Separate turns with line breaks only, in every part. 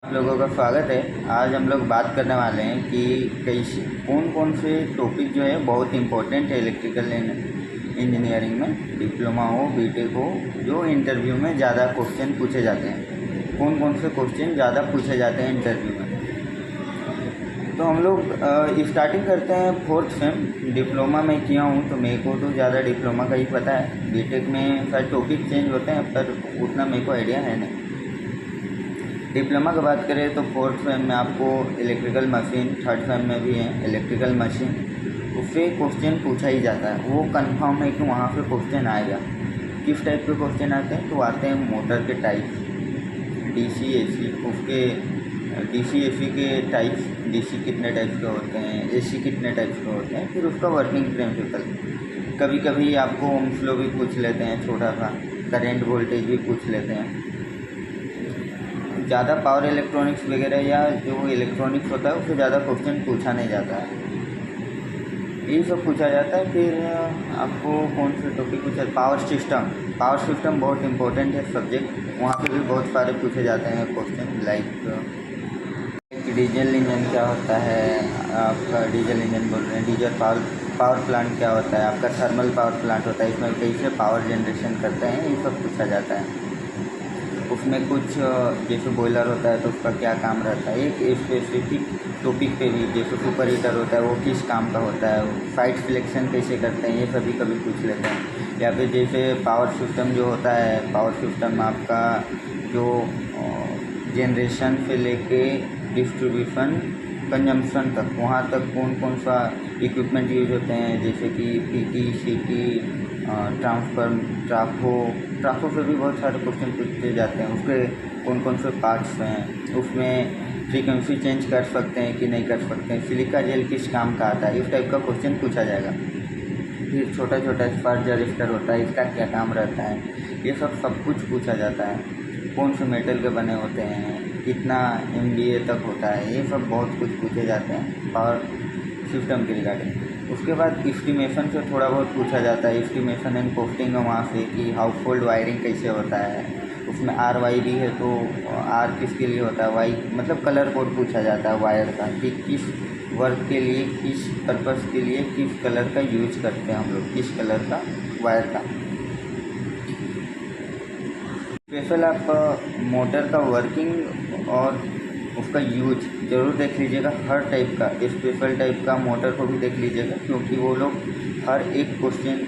आप लोगों का स्वागत है। आज हम लोग बात करने वाले हैं कि कैसे कौन कौन से टॉपिक जो है बहुत इम्पोर्टेंट है इलेक्ट्रिकल इंजीनियरिंग में, डिप्लोमा हो बीटेक हो, जो इंटरव्यू में ज़्यादा क्वेश्चन पूछे जाते हैं। कौन कौन से क्वेश्चन ज़्यादा पूछे जाते हैं इंटरव्यू में। तो हम लोग स्टार्टिंग करते हैं फोर्थ सेम। डिप्लोमा में किया हूँ तो मेरे को तो ज़्यादा डिप्लोमा का ही पता है। बीटेक में शायद टॉपिक चेंज होते हैं पर उतना मेरे को आइडिया है नहीं। डिप्लोमा की बात करें तो फोर्थ सेम में आपको इलेक्ट्रिकल मशीन, थर्ड सेम में भी है इलेक्ट्रिकल मशीन, उससे क्वेश्चन पूछा ही जाता है। वो कंफर्म है कि वहाँ पे क्वेश्चन आएगा। किस टाइप के क्वेश्चन आते हैं तो आते हैं मोटर के टाइप, डीसी एसी, उसके डीसी एसी के टाइप्स, डीसी कितने टाइप्स के होते हैं, एसी कितने टाइप्स के होते हैं, फिर उसका वर्किंग प्रिंसिपल। कभी कभी आपको ओम्स लॉ भी पूछ लेते हैं, छोटा सा करेंट वोल्टेज भी पूछ लेते हैं। ज़्यादा पावर इलेक्ट्रॉनिक्स वगैरह या जो इलेक्ट्रॉनिक्स होता है उससे ज़्यादा क्वेश्चन पूछा नहीं जाता है, यही सब पूछा जाता है। फिर आपको कौन से टॉपिक पूछा, पावर सिस्टम। पावर सिस्टम बहुत इंपॉर्टेंट है सब्जेक्ट, वहाँ पे भी बहुत सारे पूछे जाते हैं क्वेश्चन। लाइक डीजल इंजन क्या होता है, आपका डीजल इंजन बोल रहे हैं, डीजल पावर प्लांट क्या होता है, आपका थर्मल पावर प्लांट होता है, इसमें कैसे पावर जनरेशन करते हैं, ये सब पूछा जाता है। उसमें कुछ जैसे बॉयलर होता है तो उसका क्या काम रहता है, एक स्पेसिफिक टॉपिक पे भी, जैसे सुपर हीटर होता है वो किस काम का होता है, साइट सिलेक्शन कैसे करते हैं, ये सभी कभी पूछ लेते हैं। या फिर जैसे पावर सिस्टम जो होता है, पावर सिस्टम आपका जो जनरेशन से लेके डिस्ट्रीब्यूशन कंजम्पशन तक, वहाँ तक कौन कौन सा इक्विपमेंट यूज होते हैं, जैसे कि पीटी, सीटी, ट्रांसफर, ट्राफो से भी बहुत सारे क्वेश्चन पूछे जाते हैं। उसके कौन कौन से पार्ट्स हैं, उसमें फ्रीक्वेंसी चेंज कर सकते हैं कि नहीं कर सकते हैं, सिलिका जेल किस काम का आता है, इस टाइप का क्वेश्चन पूछा जाएगा। फिर छोटा छोटा स्पार्क रजिस्टर होता है, इसका क्या काम रहता है, ये सब कुछ पूछा जाता है। कौन से मेटल के बने होते हैं, कितना MVA तक होता है, ये सब बहुत कुछ पूछे जाते हैं पावर सिस्टम के रिगार्डिंग। उसके बाद एस्टिमेशन से थोड़ा बहुत पूछा जाता है, एस्टिमेशन एंड कॉस्टिंग है वहाँ से, कि हाउस होल्ड वायरिंग कैसे होता है। उसमें RY भी है तो R किसके लिए होता है, वाई मतलब कलर कोड पूछा जाता है वायर का, कि किस वर्क के लिए, किस पर्पज़ के लिए किस कलर का यूज करते हैं हम लोग, किस कलर का वायर का। स्पेशल आप मोटर का वर्किंग और उसका यूज ज़रूर देख लीजिएगा। हर टाइप का स्पेशल टाइप का मोटर को भी देख लीजिएगा, क्योंकि वो लोग हर एक क्वेश्चन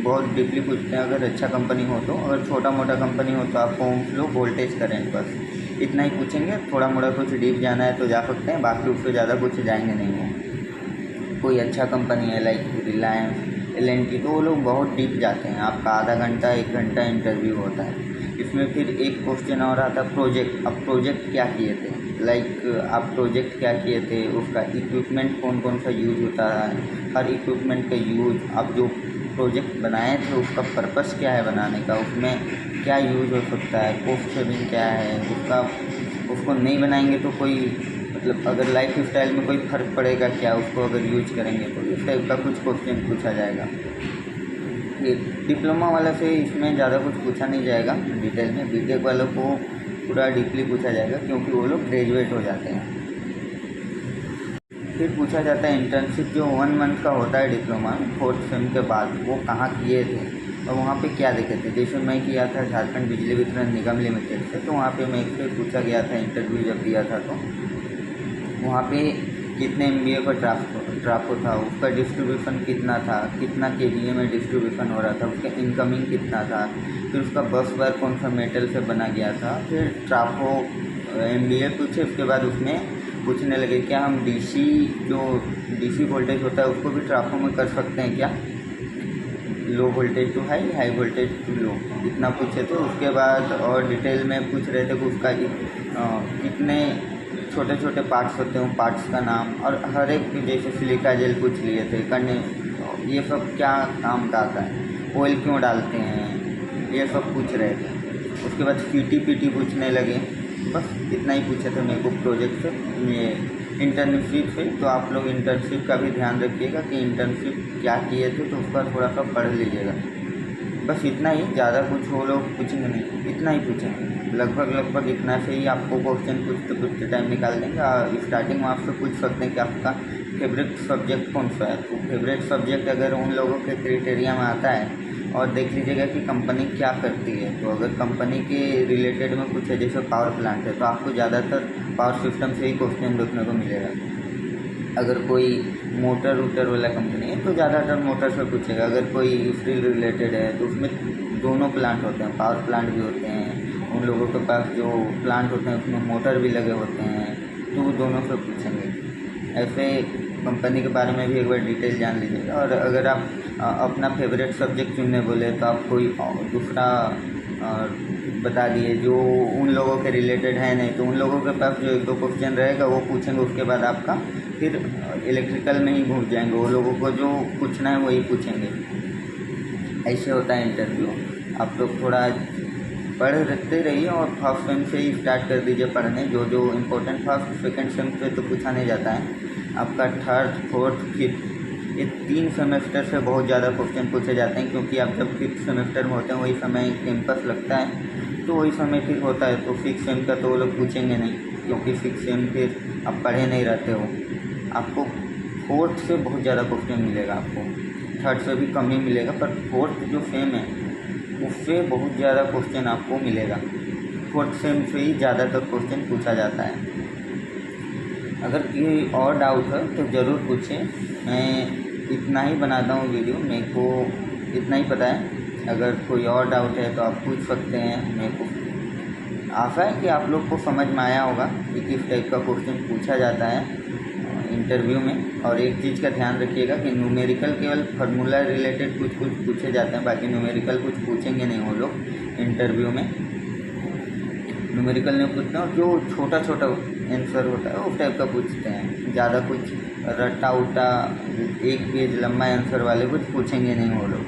बहुत डीपली पूछते हैं। अगर अच्छा कंपनी हो तो, अगर छोटा मोटा कंपनी हो तो आपको ओम्स लॉ, वोल्टेज, करेंट, बस इतना ही पूछेंगे। थोड़ा मोड़ा कुछ डीप जाना है तो जा सकते हैं, बाकी उससे ज़्यादा कुछ जाएंगे नहीं वो। कोई अच्छा कंपनी है लाइक रिलायंस, LNT, तो वो लोग बहुत डीप जाते हैं। आपका आधा घंटा 1 घंटा इंटरव्यू होता है। इसमें फिर एक क्वेश्चन और आता है प्रोजेक्ट। अब प्रोजेक्ट क्या किए थे, लाइक आप प्रोजेक्ट क्या किए थे, उसका इक्विपमेंट कौन कौन सा यूज होता है, हर इक्विपमेंट का यूज, आप जो प्रोजेक्ट बनाए थे उसका पर्पस क्या है बनाने का, उसमें क्या यूज हो सकता है, कॉस्ट सेविंग क्या है उसका, उसको नहीं बनाएंगे तो कोई मतलब अगर लाइफ स्टाइल में कोई फ़र्क पड़ेगा क्या, उसको अगर यूज करेंगे तो, इस टाइप का कुछ क्वेश्चन पूछा जाएगा। ये डिप्लोमा वाला से इसमें ज़्यादा कुछ पूछा नहीं जाएगा डिटेल में। बीटेक वालों को पूरा डीपली पूछा जाएगा, क्योंकि वो लोग ग्रेजुएट हो जाते हैं। फिर पूछा जाता है इंटर्नशिप, जो 1 मंथ का होता है डिप्लोमा फोर्थ सेम के बाद, वो कहाँ किए थे और वहाँ पे क्या देखे थे। जैसे मैं किया था झारखंड बिजली वितरण निगम लिमिटेड से, तो वहाँ पे मेरे से पूछा गया था, इंटरव्यू जब दिया था तो वहाँ पे कितने MVA का ट्राफो था, उसका डिस्ट्रीब्यूशन कितना था, कितना KVA में डिस्ट्रीब्यूशन हो रहा था, उसका इनकमिंग कितना था, फिर उसका बस बार कौन सा मेटल से बना गया था, फिर ट्राफो MVA पूछे। उसके बाद उसमें पूछने लगे क्या हम DC वोल्टेज होता है उसको भी ट्राफो में कर सकते हैं क्या, low voltage to high, high voltage to low, इतना पूछे थे। उसके बाद और डिटेल में पूछ रहे थे कि उसका कितने छोटे छोटे पार्ट्स होते हैं, पार्ट्स का नाम, और हर एक जैसे सिलिका जेल पूछ लिए थे, करने ये सब क्या काम का आता है, ऑयल क्यों डालते हैं, ये सब पूछ रहे थे। उसके बाद PT पूछने लगे। बस इतना ही पूछे थे मेरे को प्रोजेक्ट से, ये इंटर्नशिप से। तो आप लोग इंटर्नशिप का भी ध्यान रखिएगा कि इंटर्नशिप क्या किए थे, तो उसका थोड़ा सा पढ़ लीजिएगा। बस इतना ही, ज़्यादा कुछ वो लोग पूछेंगे नहीं, इतना ही पूछेंगे। लगभग इतना से ही आपको क्वेश्चन पूछते टाइम निकाल देंगे। स्टार्टिंग में आपसे पूछ सकते हैं कि आपका फेवरेट सब्जेक्ट कौन सा है। तो फेवरेट सब्जेक्ट अगर उन लोगों के क्राइटेरिया में आता है, और देख लीजिएगा कि कंपनी क्या करती है। तो अगर कंपनी के रिलेटेड में कुछ है, जैसे पावर प्लांट है, तो आपको ज़्यादातर पावर सिस्टम से ही क्वेश्चन देखने को मिलेगा। अगर कोई मोटर वूटर वाला कंपनी है तो ज़्यादातर मोटर से पूछेगा। अगर कोई स्टील रिलेटेड है तो उसमें दोनों प्लांट होते हैं, पावर प्लांट भी होते हैं, उन लोगों के पास जो प्लांट होते हैं उसमें मोटर भी लगे होते हैं, तो वो दोनों से पूछेंगे। ऐसे कंपनी के बारे में भी एक बार डिटेल जान लीजिएगा। और अगर आप अपना फेवरेट सब्जेक्ट चुनने बोले तो आप कोई दूसरा बता दिए जो उन लोगों के रिलेटेड है नहीं, तो उन लोगों के पास जो 1-2 क्वेश्चन रहेगा वो पूछेंगे। उसके बाद आपका फिर इलेक्ट्रिकल में ही घुस जाएंगे, वो लोगों को जो पूछना है वही पूछेंगे। ऐसे होता है इंटरव्यू। आप लोग थोड़ा पढ़ते रहिए और फर्स्ट सेम से ही स्टार्ट कर दीजिए पढ़ने। जो इम्पोर्टेंट फर्स्ट सेकंड सेम पे तो पूछा नहीं जाता है, आपका थर्ड फोर्थ फिफ्थ ये 3 सेमेस्टर से बहुत ज़्यादा क्वेश्चन पूछे जाते हैं। क्योंकि आप जब 5th सेमेस्टर में होते हैं वही समय कैंपस लगता है, तो वही समय फिर होता है। तो 6th सेम का तो वो लोग पूछेंगे नहीं, क्योंकि 6th सेम फिर आप पढ़े नहीं रहते हो। आपको 4th से बहुत ज़्यादा क्वेश्चन मिलेगा, आपको 3rd से भी कम ही मिलेगा, पर 4th जो सेम है उससे बहुत ज़्यादा क्वेश्चन आपको मिलेगा। 4th सेम से ही ज़्यादातर क्वेश्चन पूछा जाता है। अगर कोई और डाउट है तो ज़रूर पूछें। मैं इतना ही बनाता हूँ वीडियो, मेरे को इतना ही पता है। अगर कोई और डाउट है तो आप पूछ सकते हैं। मेरे को आशा है कि आप लोग को समझ में आया होगा कि किस टाइप का क्वेश्चन पूछा जाता है इंटरव्यू में। और एक चीज़ का ध्यान रखिएगा कि न्यूमेरिकल केवल फार्मूला रिलेटेड कुछ पूछे जाते हैं, बाकी न्यूमेरिकल कुछ पूछेंगे नहीं वो लोग इंटरव्यू में। न्यूमेरिकल नहीं पूछते हैं, और जो छोटा आंसर होता है उस टाइप का पूछते हैं। ज़्यादा कुछ रट्टा उट्टा 1 पेज लंबा आंसर वाले कुछ पूछेंगे नहीं वो लोग।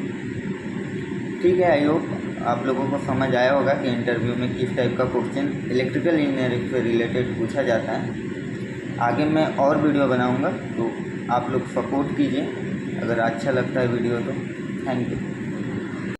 ठीक है, आई होप आप लोगों को समझ आया होगा कि इंटरव्यू में किस टाइप का क्वेश्चन इलेक्ट्रिकल इंजीनियरिंग से रिलेटेड पूछा जाता है। आगे मैं और वीडियो बनाऊंगा, तो आप लोग सपोर्ट कीजिए। अगर अच्छा लगता है वीडियो तो थैंक यू।